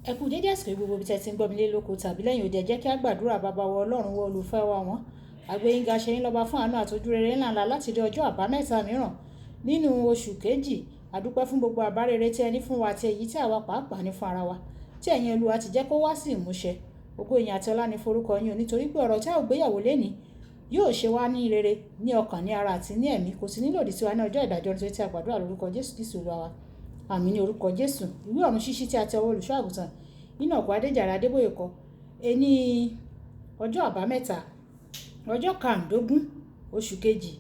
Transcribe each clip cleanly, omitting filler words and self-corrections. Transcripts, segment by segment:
Ẹ kú dédé àsìkò gbogbo bí tẹ́ ti ń gbọ́ mi lé lóko tàbí lẹ́yìn òde, jẹ́ kí a gbàdúrà. Bàbá wa Ọlọ́run wa olùfẹ́ wa wọ́n àgbéyìnga ṣe yín lọ́ba fún àánú àtọ́jú rere ńláńlá láti dé ọjọ́ àbámẹ́ta mìíràn nínú oṣù kejì. Àdúpẹ́ fún gbogbo àbárere tí ẹ ní fún wa àti èyí tí àwa pàápàá ní fún ara wa tí ẹ̀yin Olúwa ti jẹ́ kó wá sí ìmúṣẹ. Ògo ìyìn àti ọlá ní forúkọ yín, nítorí pé ọ̀rọ̀ tí a ò gbéyàwó lénìí yóò ṣe wá ní rere ní ọkàn, ní ara àti ní ẹ̀mí, kò sí ní lòdì sí wa ní ọjọ́ ìdájọ́, nítorí tí a gbàdúrà lórúkọ Jésù Kristi Olúwa wa. Àmín ní orúkọ Jésù. Ìwé ọ̀run ṣíṣí tí a tẹ ọwọ́ olùṣọ́ àgùntàn Enoch Adéjàre Adébóyè kọ. Ení ọjọ́ àbámẹ́ta ọjọ́ 15 oṣù kejì.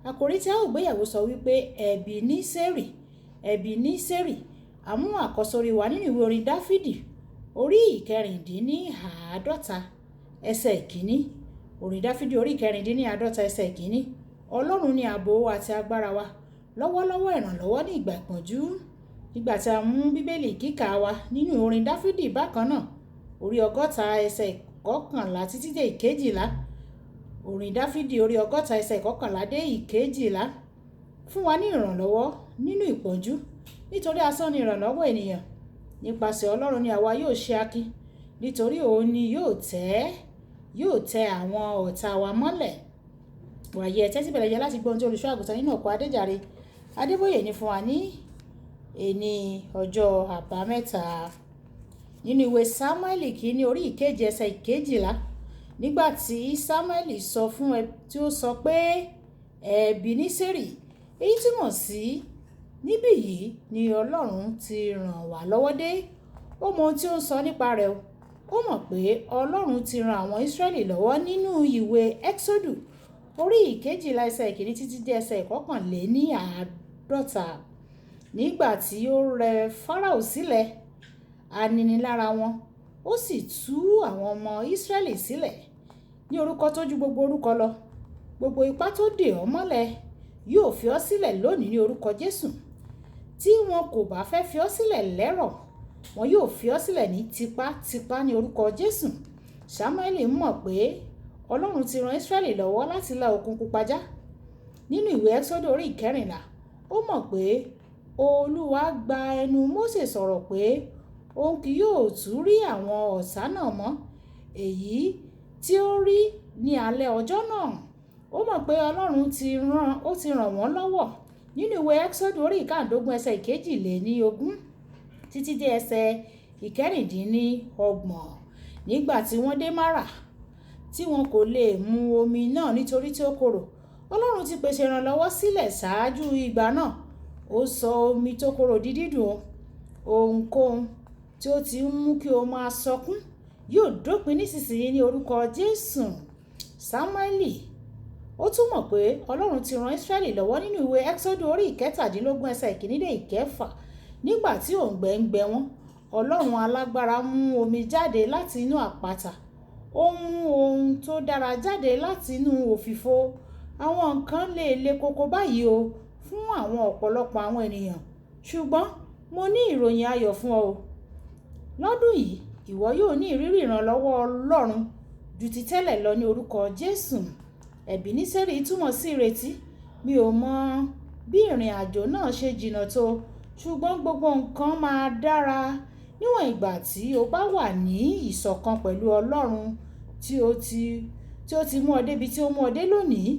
Àkòrí tí a ò gbéyàwó sọ wípé Ẹ̀bínísérì. Ẹ̀bínísérì. Àmú àkọ́sórí wa nínú ìwé orin Dáfídì orí ìkẹrìndínláàádọ́ta ẹsẹ̀ ìkíní. Orin Dáfídì orí ìkẹrìndínláàádọ́ta ẹsẹ̀ ìkíní. Ọlọ́run ni ààbò àti agbára wa, lọ́wọ́lọ́wọ́ ìrànlọ́wọ́ ní ìgbà ìpọ́njú. Nígbà tí a mú bíbélì kíkà wa nínú orin Dáfídì bákan náà orí 60 ẹsẹ̀ 11 títí dé 12. Orin Dáfídì orí 60 ẹsẹ̀ 11 dé 12 fún wa ní ìrànlọ́wọ́ nínú ìpọ́njú, nítorí asán ni ìrànlọ́wọ́ ènìyàn. Nípasẹ̀ Ọlọ́run ni àwa yóò ṣe akin, nítorí òun ni yóò tẹ àwọn ọ̀tá wa mọ́lẹ̀. Wàyí ẹ tẹ́tí bẹ̀rẹ̀ jẹ́ láti gbọ́ ohun tí olùṣọ́ àgùntàn Enoch Adéjàre Adébóyè ní fún wa ní ẹni ọjọ́ àbámẹ́ta. Nínú ìwé Sámúẹ́lì kìíní orí ìkeje ẹsẹ̀ 12. Nígbà tí Sámúẹ́lì sọ fún tí ó sọ pé Ẹ̀bínísérì, èyí túmọ̀ sí níbí yìí ni Ọlọ́run ti ràn wá lọ́wọ́ dé. Ó mọ ohun tí ó ń sọ nípa rẹ̀ o. Ó mọ̀ pé Ọlọ́run ti ran àwọn Ísírẹ́lì lọ́wọ́ nínú ìwé Ẹ́kísódù orí 12 ẹsẹ̀ 1 títí dé ẹsẹ̀ 51. Nígbà tí ó rẹ Fáráò sílẹ̀, aninilára wọn, ó sì tú àwọn ọmọ Ísírẹ́lì sílẹ̀ ní orúkọ tó ju gbogbo orúkọ lọ. Gbogbo ipá tó dè ọ́ mọ́lẹ̀ yóò fi ọ́ sílẹ̀ lónìí ní orúkọ Jésù. Tí wọn kò bá fẹ́ fi ọ́ sílẹ̀ lẹ́rọ̀, wọn yóò fi ọ́ sílẹ̀ ní tipátipá ní orúkọ Jésù. Sámúẹ́lì mọ̀ pé Ọlọ́run ti ran Ísírẹ́lì lọ́wọ́ láti la Òkun Pupa já. Nínú ìwé Ẹ́kísódù orí 14, ó mọ̀ pé Olúwa gba ẹnu Mósè sọ̀rọ̀ pé òun kì yóò tún rí àwọn ọ̀tá náà mọ́, èyí tí ó rí ní alẹ́ ọjọ́ náà. Ó mọ̀ pé Ọlọ́run ti ràn wọ́n lọ́wọ́. Nínú ìwé Ẹ́kísódù orí 15 ẹsẹ̀ 22 títí dé ẹsẹ̀ 26. Nígbà tí wọ́n dé Márà, tí wọn kò lè mu omi náà nítorí tí ó korò, Ọlọ́run ti pèsè ìrànlọ́wọ́ sílẹ̀ ṣáájú ìgbà náà. Ó sọ omi tó korò di dídùn. Ohunkóhun tí ó ti ń mú kí o máa sọkún yóò dópin nísinsìnyí ní orúkọ Jésù. Sámúẹ́lì ó tún mọ̀ pé Ọlọ́run ti ran Ísírẹ́lì lọ́wọ́ nínú ìwé Ẹ́kísódù orí 17 ẹsẹ̀ 1 dé 6. Nígbà tí òǹgbẹ ń gbẹ wọ́n, Ọlọ́run alágbára mú omi jáde láti inú àpáta. Ó mú ohun tó dára jáde láti inú òfìfo. Àwọn nǹkan lè le koko báyìí o fún àwọn ọ̀pọ̀lọpọ̀ àwọn ènìyàn, ṣùgbọ́n mo ní ìròyìn ayọ̀ fún ọ. Lọ́dún yìí, ìwọ yóò ní ìrírí ìrànlọ́wọ́ Ọlọ́run ju ti tẹ́lẹ̀ lọ ní orúkọ Jésù. Ẹ̀bínísérì túmọ̀ sí ìrètí. Mi ò mọ̀ bí ìrìn àjò náà ṣe jìnnà tó, ṣùgbọ́n gbogbo nǹkan máa dára níwọ̀n ìgbà tí o bá wà ní ìṣọ̀kan pẹ̀lú Ọlọ́run tí ó ti mú ọ débi tí ó mú ọ dé lónìí.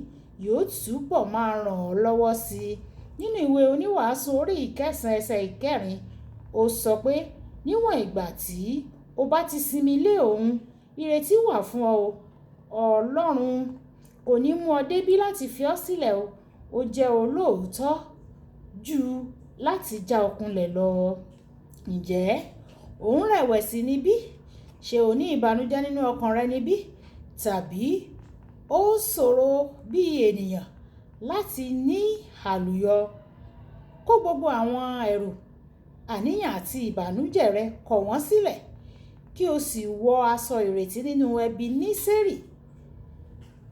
Yóò túbọ̀ máa ràn ọ́ lọ́wọ́ sí i. Nínú ìwé Oníwàásù orí 9 ẹsẹ̀ 4, ó sọ pé níwọ̀n ìgbà tí o bá ti sinmi lé òun, ìrètí wà fún ọ. Ọlọ́run kò ní mú ọ débí láti fi ọ́ sílẹ̀ o. Ó jẹ́ olóòótọ́ jù láti já ọ kulẹ̀ lọ. Ǹjẹ́ ò ń rẹ̀wẹ̀sì níbí? Ṣé o ní ìbànújẹ́ nínú ọkàn rẹ níbí? Tàbí ó ṣòro bí ènìyàn láti ní àlùyọ? Kó gbogbo àwọn ẹ̀rù, àníyàn àti ìbànújẹ́ rẹ, kọ̀ wọ́n sílẹ̀ kí o sì wọ aṣọ ìrètí nínú Ẹ̀bínísérì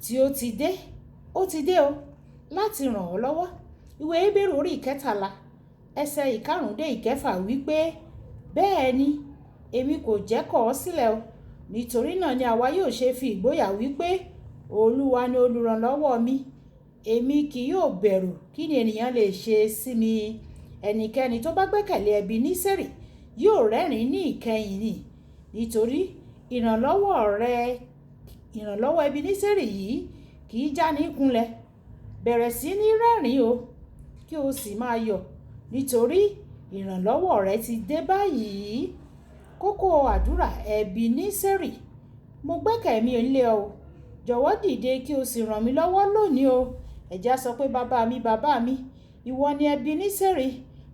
tí ó ti dé o láti ràn ọ́ lọ́wọ́. Ìwé Hébérù orí 13 ẹsẹ̀ 5 dé 6 wípé bẹ́ẹ̀ ni èmi kò jẹ́ kọ̀ ọ́ sílẹ̀ o. Nítorí náà ni àwa yóò ṣe fi ìgboyà wípé Olúwa ni olùrànlọ́wọ́ mi. Èmi kì yóò bẹ̀rù. Kí ni ènìyàn lè ṣe sí mi? Ẹnikẹ́ni tó bá gbẹ́kẹ̀lé Ẹ̀bínísérì yóò rẹ́rìn ní ìkẹyìn ni, nítorí ìrànlọ́wọ́ Ebeneseri yìí kì í já ní kunlẹ̀. Bẹ̀rẹ̀ sí ní rẹ́rìn o, kí o sì máa yọ̀, nítorí ìrànlọ́wọ́ rẹ ti dé báyìí. Kókó àdúrà: Ebeneseri, mo gbẹ́kẹ̀ mi lé ọ, jọ̀wọ́ dìde kí o sì ràn mí lọ́wọ́ lónìí o. Ẹ jẹ́ á sọ pé bàbá mi, ìwọ ni Ebeneseri,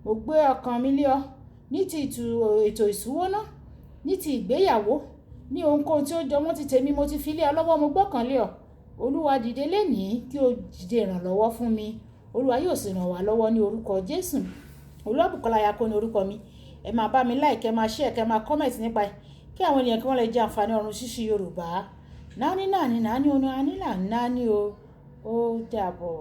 mo gbé ọkàn mi lé ọ ní ti ètò ìṣúná, ní ti ìgbéyàwó, ní ohunkóhun tí ó jọ mọ́ ti tèmi, mo ti fi lé ọ lọ́wọ́, mo gbọ́kàn lé ọ. Olúwa dìde lénìí kí o dìde ìrànlọ́wọ́ fún mi. Olúwa yóò sì ràn wá lọ́wọ́ ní orúkọ Jésù. Olúwabùkọ́lá Ayako ní orúkọ mi. Ẹ máa bá mi like, ẹ máa share, ẹ máa comment nípa ẹ̀, kí àwọn ènìyàn kí wọ́n lè jẹ àǹfààní ọ̀run ṣíṣí Yorùbá. Náání náání náání o, náání là ń náání o. Ó dàbọ̀.